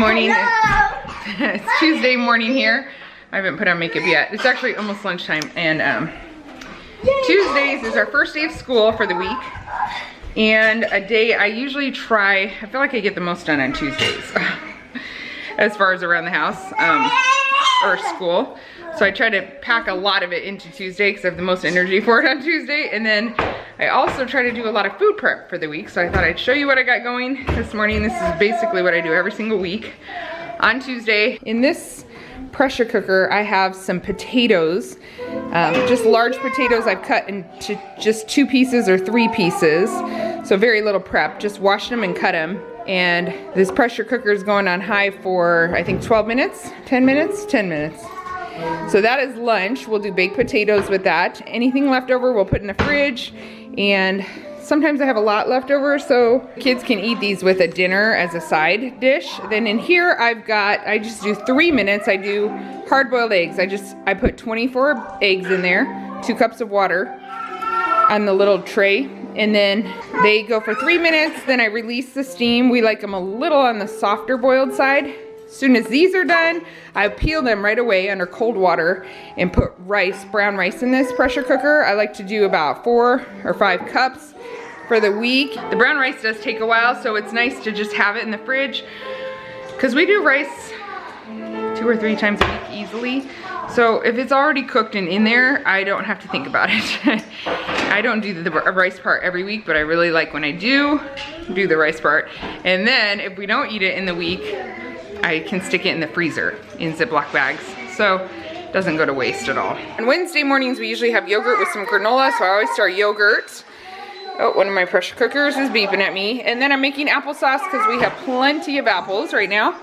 morning. It's Tuesday morning here. I haven't put on makeup yet. It's actually almost lunchtime, and Tuesdays is our first day of school for the week, and a day I usually try, I feel like I get the most done on Tuesdays as far as around the house or school. So I try to pack a lot of it into Tuesday because I have the most energy for it on Tuesday. And then I also try to do a lot of food prep for the week. So I thought I'd show you what I got going this morning. This is basically what I do every single week on Tuesday. In this pressure cooker, I have some potatoes, just large potatoes I've cut into just 2 pieces or 3 pieces. So very little prep, just wash them and cut them. And this pressure cooker is going on high for, I think, 12 minutes, 10 minutes, 10 minutes. So that is lunch. We'll do baked potatoes with that. Anything left over we'll put in the fridge, and sometimes I have a lot left over, so kids can eat these with a dinner as a side dish. Then in here I just do 3 minutes. I do hard-boiled eggs. I put 24 eggs in there, 2 cups of water on the little tray, and then they go for 3 minutes. Then I release the steam. We like them a little on the softer boiled side. As soon as these are done, I peel them right away under cold water and put rice, brown rice, in this pressure cooker. I like to do about 4 or 5 cups for the week. The brown rice does take a while, so it's nice to just have it in the fridge, because we do rice 2 or 3 times a week easily. So if it's already cooked and in there, I don't have to think about it. I don't do the rice part every week, but I really like when I do the rice part. And then if we don't eat it in the week, I can stick it in the freezer in Ziploc bags, so it doesn't go to waste at all. On Wednesday mornings, we usually have yogurt with some granola, so I always start yogurt. Oh, one of my pressure cookers is beeping at me. And then I'm making applesauce because we have plenty of apples right now.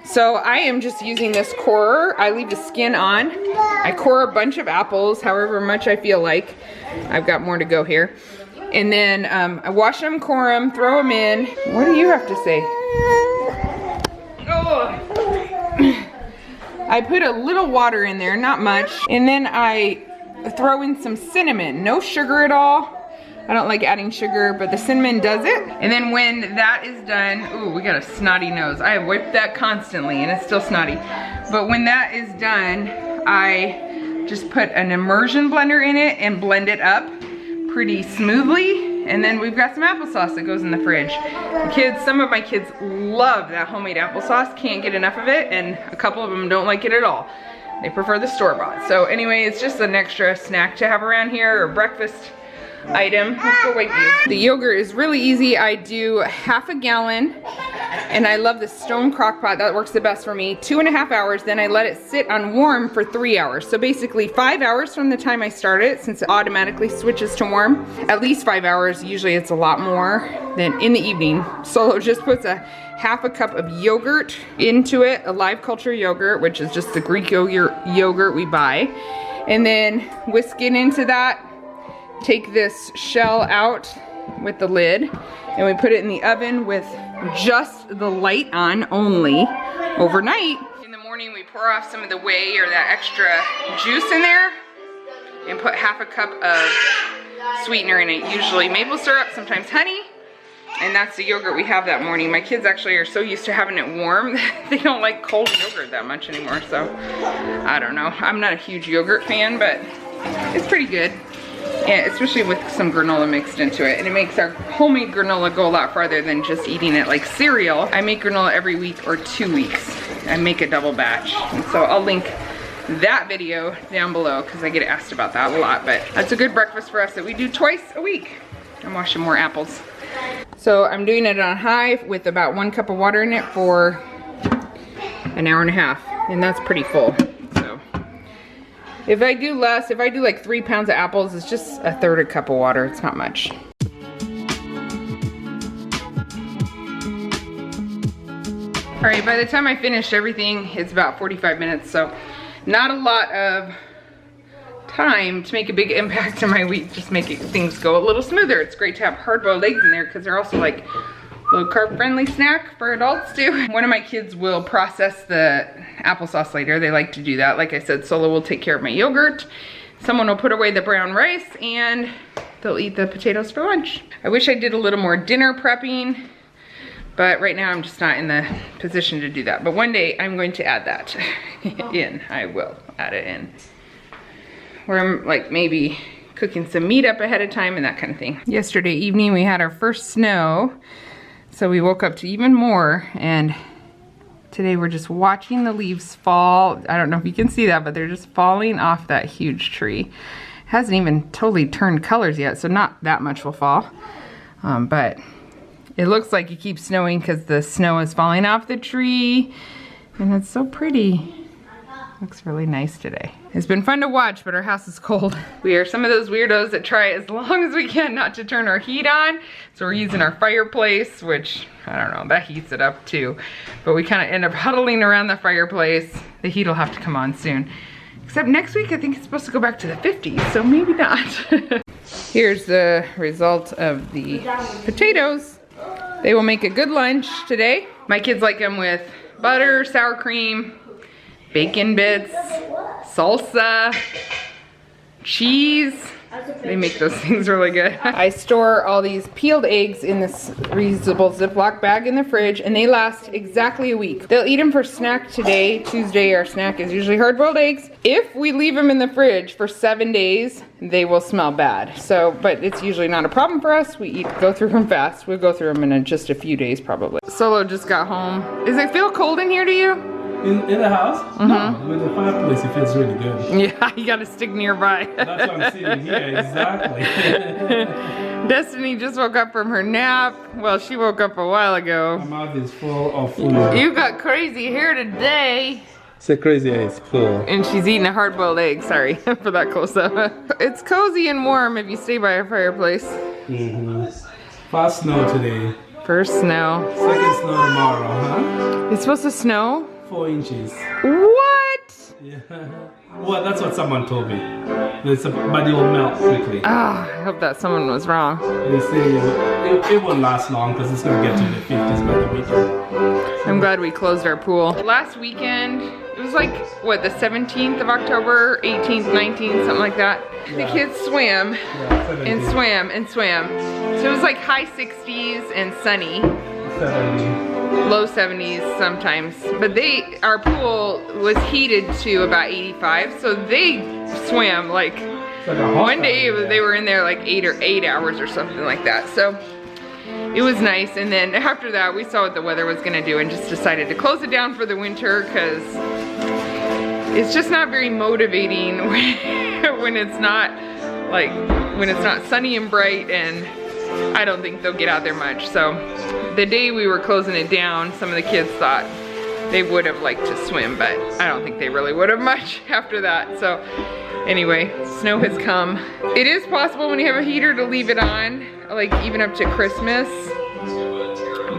So I am just using this corer. I leave the skin on. I core a bunch of apples, however much I feel like. I've got more to go here. And then I wash them, core them, throw them in. What do you have to say? I put a little water in there, not much, and then I throw in some cinnamon. No sugar at all. I don't like adding sugar, but the cinnamon does it. And then when that is done, ooh, we got a snotty nose. I have wiped that constantly and it's still snotty. But when that is done, I just put an immersion blender in it and blend it up pretty smoothly. And then we've got some applesauce that goes in the fridge. Some of my kids love that homemade applesauce, can't get enough of it, and a couple of them don't like it at all. They prefer the store-bought. So anyway, it's just an extra snack to have around here, or breakfast item. Let's go wipe you. The yogurt is really easy. I do 1/2 gallon, and I love the stone crock pot. That works the best for me. 2.5 hours, then I let it sit on warm for 3 hours. So basically 5 hours from the time I start it, since it automatically switches to warm. At least 5 hours, usually it's a lot more than in the evening. Solo just puts a 1/2 cup of yogurt into it, a live culture yogurt, which is just the Greek yogurt we buy. And then whisk it into that. Take this shell out with the lid, and we put it in the oven with just the light on only overnight. In the morning we pour off some of the whey or that extra juice in there and put 1/2 cup of sweetener in it, usually maple syrup, sometimes honey, and that's the yogurt we have that morning. My kids actually are so used to having it warm they don't like cold yogurt that much anymore, so I don't know. I'm not a huge yogurt fan, but it's pretty good. Yeah, especially with some granola mixed into it. And it makes our homemade granola go a lot farther than just eating it like cereal. I make granola every week or 2 weeks. I make a double batch. And so I'll link that video down below because I get asked about that a lot. But that's a good breakfast for us that we do twice a week. I'm washing more apples. So I'm doing it on high with about 1 cup of water in it for an hour and a half. And that's pretty full. If I do less, if I do like 3 pounds of apples, it's just 1/3 cup of water. It's not much. All right, by the time I finished everything, it's about 45 minutes, so not a lot of time to make a big impact to my week, just making things go a little smoother. It's great to have hard-boiled eggs in there because they're also like low-carb friendly snack for adults too. One of my kids will process the applesauce later. They like to do that. Like I said, Solo will take care of my yogurt. Someone will put away the brown rice, and they'll eat the potatoes for lunch. I wish I did a little more dinner prepping, But right now I'm just not in the position to do that. But one day I'm going to add that in. I will add it in. Where I'm like maybe cooking some meat up ahead of time and that kind of thing. Yesterday evening we had our first snow. So we woke up to even more, and today we're just watching the leaves fall. I don't know if you can see that, but they're just falling off that huge tree. It hasn't even totally turned colors yet, so not that much will fall. But it looks like it keeps snowing because the snow is falling off the tree, and it's so pretty. Looks really nice today. It's been fun to watch, but our house is cold. We are some of those weirdos that try as long as we can not to turn our heat on. So we're using our fireplace, which, I don't know, that heats it up too. But we kind of end up huddling around the fireplace. The heat will have to come on soon. Except next week, I think it's supposed to go back to the 50s, so maybe not. Here's the result of the potatoes. They will make a good lunch today. My kids like them with butter, sour cream, bacon bits, salsa, cheese. They make those things really good. I store all these peeled eggs in this reusable Ziploc bag in the fridge, and they last exactly a week. They'll eat them for snack today. Tuesday, our snack is usually hard-boiled eggs. If we leave them in the fridge for 7 days, they will smell bad. So, but it's usually not a problem for us. We go through them fast. We'll go through them in just a few days probably. Solo just got home. Does it feel cold in here to you? In the house? Mm-hmm. No, with the fireplace it feels really good. Yeah, you gotta stick nearby. That's why I'm sitting here, exactly. Destiny just woke up from her nap. Well, she woke up a while ago. My mouth is full of food. You got crazy hair today. So crazy, it's full. And she's eating a hard-boiled egg, sorry for that close-up. It's cozy and warm if you stay by a fireplace. Mm-hmm. First snow today. First snow. Second snow tomorrow, huh? It's supposed to snow? 4 inches. What? Yeah. Well, that's what someone told me. But it will melt quickly. Ah, I hope that someone was wrong. They say it won't last long because it's going to get to the 50s by the weekend. I'm glad we closed our pool. Last weekend, it was like, what, the 17th of October, 18th, 19th, something like that. Yeah. The kids swam and swam and swam. So it was like high 60s and sunny. 70. Low 70s sometimes, but our pool was heated to about 85, so they swam like one day they were in there like 8 hours or something like that. So it was nice, and then after that we saw what the weather was gonna do and just decided to close it down for the winter because it's just not very motivating when it's not sunny and bright, and I don't think they'll get out there much. So the day we were closing it down, some of the kids thought they would have liked to swim, but I don't think they really would have much after that. So anyway, snow has come. It is possible when you have a heater to leave it on, like even up to Christmas,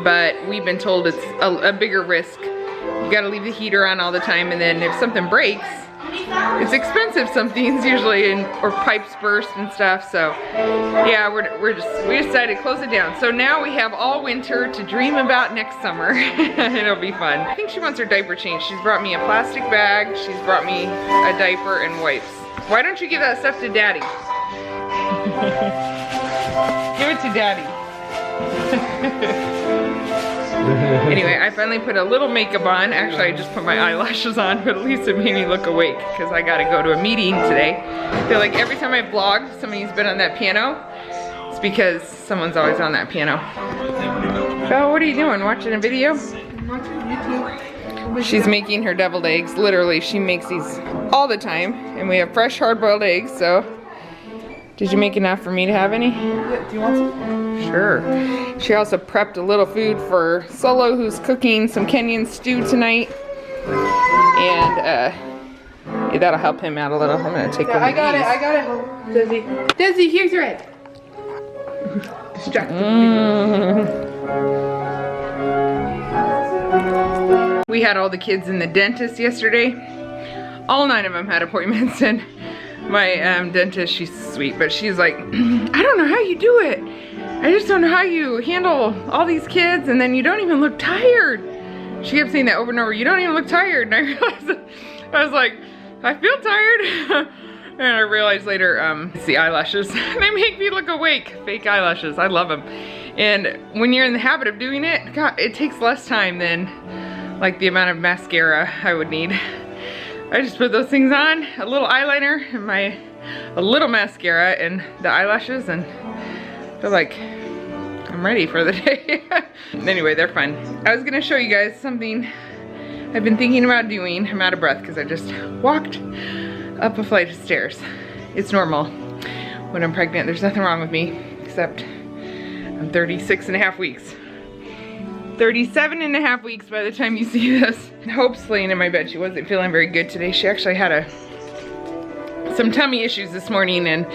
but we've been told it's a bigger risk. You gotta leave the heater on all the time, and then if something breaks, it's expensive, some things usually, or pipes burst and stuff. So yeah, we decided to close it down. So now we have all winter to dream about next summer. It'll be fun. I think she wants her diaper changed. She's brought me a plastic bag, she's brought me a diaper and wipes. Why don't you give that stuff to Daddy? Give it to Daddy. Anyway, I finally put a little makeup on. Actually, I just put my eyelashes on, but at least it made me look awake because I gotta go to a meeting today. I feel like every time I vlog, somebody's been on that piano. It's because someone's always on that piano. Belle, what are you doing? Watching a video? I'm watching YouTube. She's making her deviled eggs. Literally, she makes these all the time. And we have fresh hard-boiled eggs, so. Did you make enough for me to have any? Yeah, do you want some? Sure. She also prepped a little food for Solo, who's cooking some Kenyan stew tonight. And yeah, that'll help him out a little. I'm gonna take one of these. I got it. Desi. Desi, here's your egg. Distracted. We had all the kids in the dentist yesterday. All 9 of them had appointments, and my dentist, she's sweet, but she's like, I don't know how you do it. I just don't know how you handle all these kids, and then you don't even look tired. She kept saying that over and over, you don't even look tired. And I realized, I was like, I feel tired. And I realized later, it's the eyelashes. They make me look awake. Fake eyelashes, I love them. And when you're in the habit of doing it, God, it takes less time than like the amount of mascara I would need. I just put those things on, a little eyeliner and a little mascara and the eyelashes, and I feel like I'm ready for the day. Anyway, they're fun. I was gonna show you guys something I've been thinking about doing. I'm out of breath because I just walked up a flight of stairs. It's normal when I'm pregnant. There's nothing wrong with me except I'm 36.5 weeks. 37.5 weeks by the time you see this. Hope's laying in my bed. She wasn't feeling very good today. She actually had some tummy issues this morning, and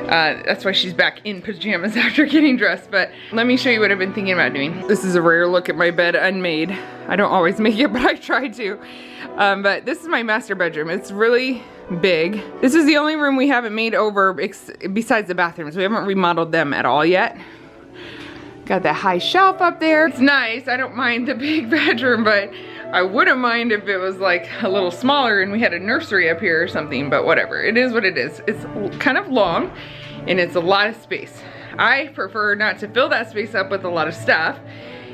that's why she's back in pajamas after getting dressed. But let me show you what I've been thinking about doing. This is a rare look at my bed unmade. I don't always make it, but I try to. But this is my master bedroom. It's really big. This is the only room we haven't made over besides the bathrooms. We haven't remodeled them at all yet. Got that high shelf up there. It's nice. I don't mind the big bedroom, but I wouldn't mind if it was like a little smaller and we had a nursery up here or something, but whatever. It is what it is. It's kind of long and it's a lot of space. I prefer not to fill that space up with a lot of stuff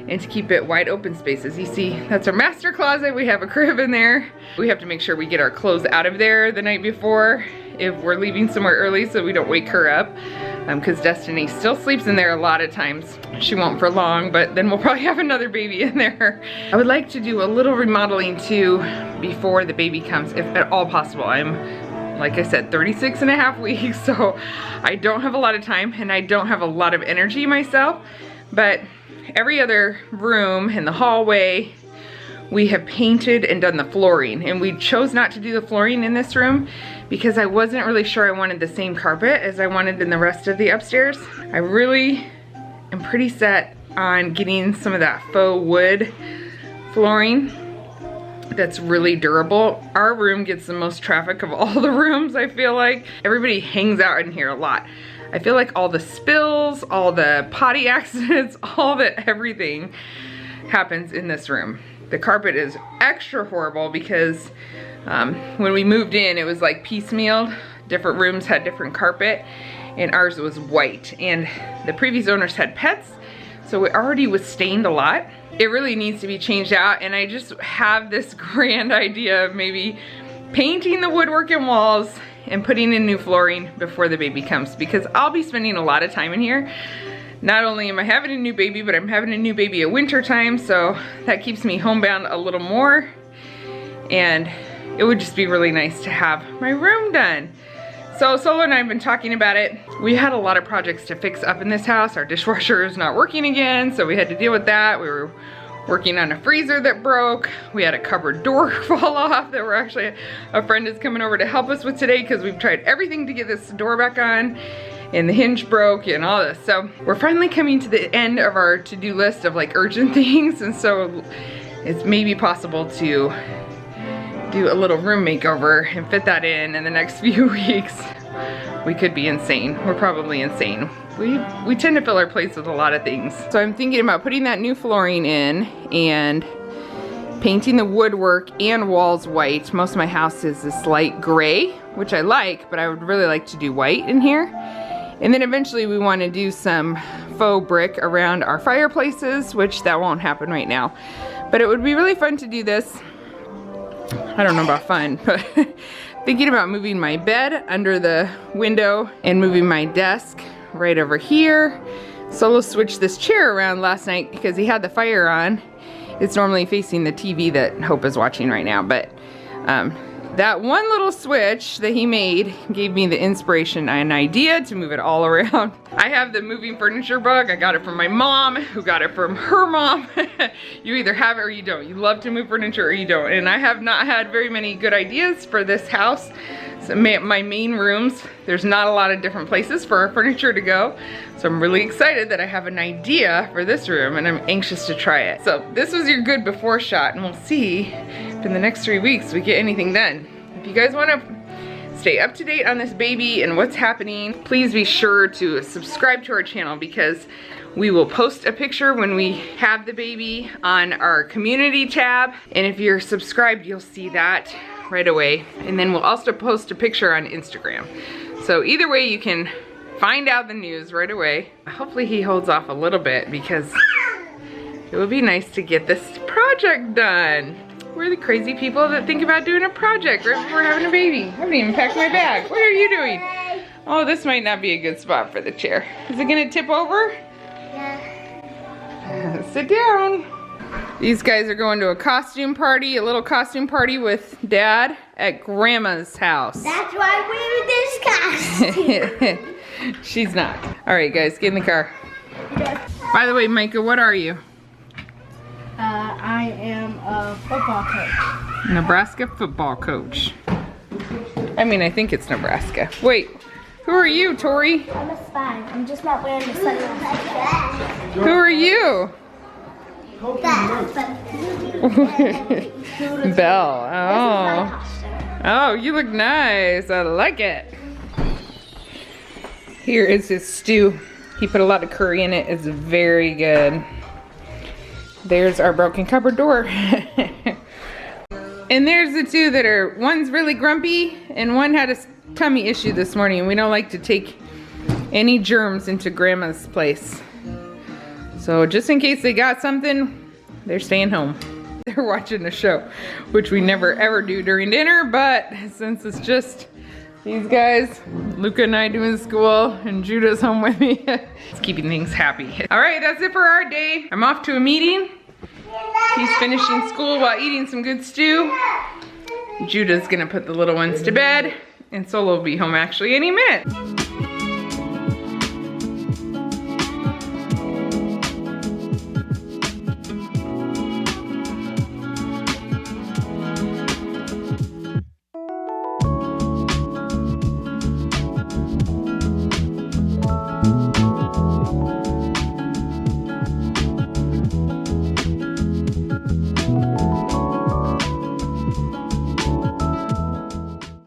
and to keep it wide open spaces. You see, that's our master closet. We have a crib in there. We have to make sure we get our clothes out of there the night before if we're leaving somewhere early so we don't wake her up. Because Destiny still sleeps in there a lot of times. She won't for long, but then we'll probably have another baby in there. I would like to do a little remodeling too before the baby comes, if at all possible. I'm, like I said, 36.5 weeks, so I don't have a lot of time and I don't have a lot of energy myself, but every other room in the hallway, we have painted and done the flooring, and we chose not to do the flooring in this room because I wasn't really sure I wanted the same carpet as I wanted in the rest of the upstairs. I really am pretty set on getting some of that faux wood flooring that's really durable. Our room gets the most traffic of all the rooms, I feel like. Everybody hangs out in here a lot. I feel like all the spills, all the potty accidents, everything happens in this room. The carpet is extra horrible because when we moved in, it was like piecemealed. Different rooms had different carpet and ours was white. And the previous owners had pets, so it already was stained a lot. It really needs to be changed out, and I just have this grand idea of maybe painting the woodwork and walls and putting in new flooring before the baby comes, because I'll be spending a lot of time in here. Not only am I having a new baby, but I'm having a new baby at winter time, so that keeps me homebound a little more. And it would just be really nice to have my room done. So Solo and I have been talking about it. We had a lot of projects to fix up in this house. Our dishwasher is not working again, so we had to deal with that. We were working on a freezer that broke. We had a cupboard door fall off that we're actually, a friend is coming over to help us with today because we've tried everything to get this door back on, and the hinge broke and all this. So we're finally coming to the end of our to-do list of like urgent things, and so it's maybe possible to do a little room makeover and fit that in the next few weeks. We could be insane. We're probably insane. We tend to fill our plates with a lot of things. So I'm thinking about putting that new flooring in and painting the woodwork and walls white. Most of my house is this light gray, which I like, but I would really like to do white in here. And then eventually we want to do some faux brick around our fireplaces, which that won't happen right now. But it would be really fun to do this. I don't know about fun, but thinking about moving my bed under the window and moving my desk right over here. Solo switched this chair around last night because he had the fire on. It's normally facing the TV that Hope is watching right now, but that one little switch that he made gave me the inspiration and idea to move it all around. I have the moving furniture book. I got it from my mom, who got it from her mom. You either have it or you don't. You love to move furniture or you don't. And I have not had very many good ideas for this house. So my main rooms, there's not a lot of different places for our furniture to go. So I'm really excited that I have an idea for this room, and I'm anxious to try it. So this was your good before shot, and we'll see if in the next 3 weeks we get anything done. If you guys want to stay up to date on this baby and what's happening, please be sure to subscribe to our channel, because we will post a picture when we have the baby on our community tab. And if you're subscribed, you'll see that right away. And then we'll also post a picture on Instagram. So either way, you can find out the news right away. Hopefully he holds off a little bit because it would be nice to get this project done. We're the crazy people that think about doing a project right before having a baby. I haven't even packed my bag. What are you doing? Oh, this might not be a good spot for the chair. Is it gonna tip over? Yeah. Sit down. These guys are going to a costume party, a little costume party with Dad at Grandma's house. That's why we're this costume. She's not. All right, guys, get in the car. By the way, Micah, what are you? I am a football coach. Nebraska football coach. I mean, I think it's Nebraska. Wait, who are you, Tori? I'm a spy. I'm just not wearing the sunglasses. Who are you? Belle. Oh. Oh, you look nice. I like it. Here is his stew. He put a lot of curry in it. It's very good. There's our broken cupboard door. And there's the two that are, one's really grumpy and one had a tummy issue this morning. We don't like to take any germs into Grandma's place. So just in case they got something, they're staying home. They're watching a show, which we never ever do during dinner, but since it's just these guys, Luka and I doing school, and Judah's home with me, it's keeping things happy. All right, that's it for our day. I'm off to a meeting. He's finishing school while eating some good stew. Judah's gonna put the little ones to bed, and Solo will be home actually any minute.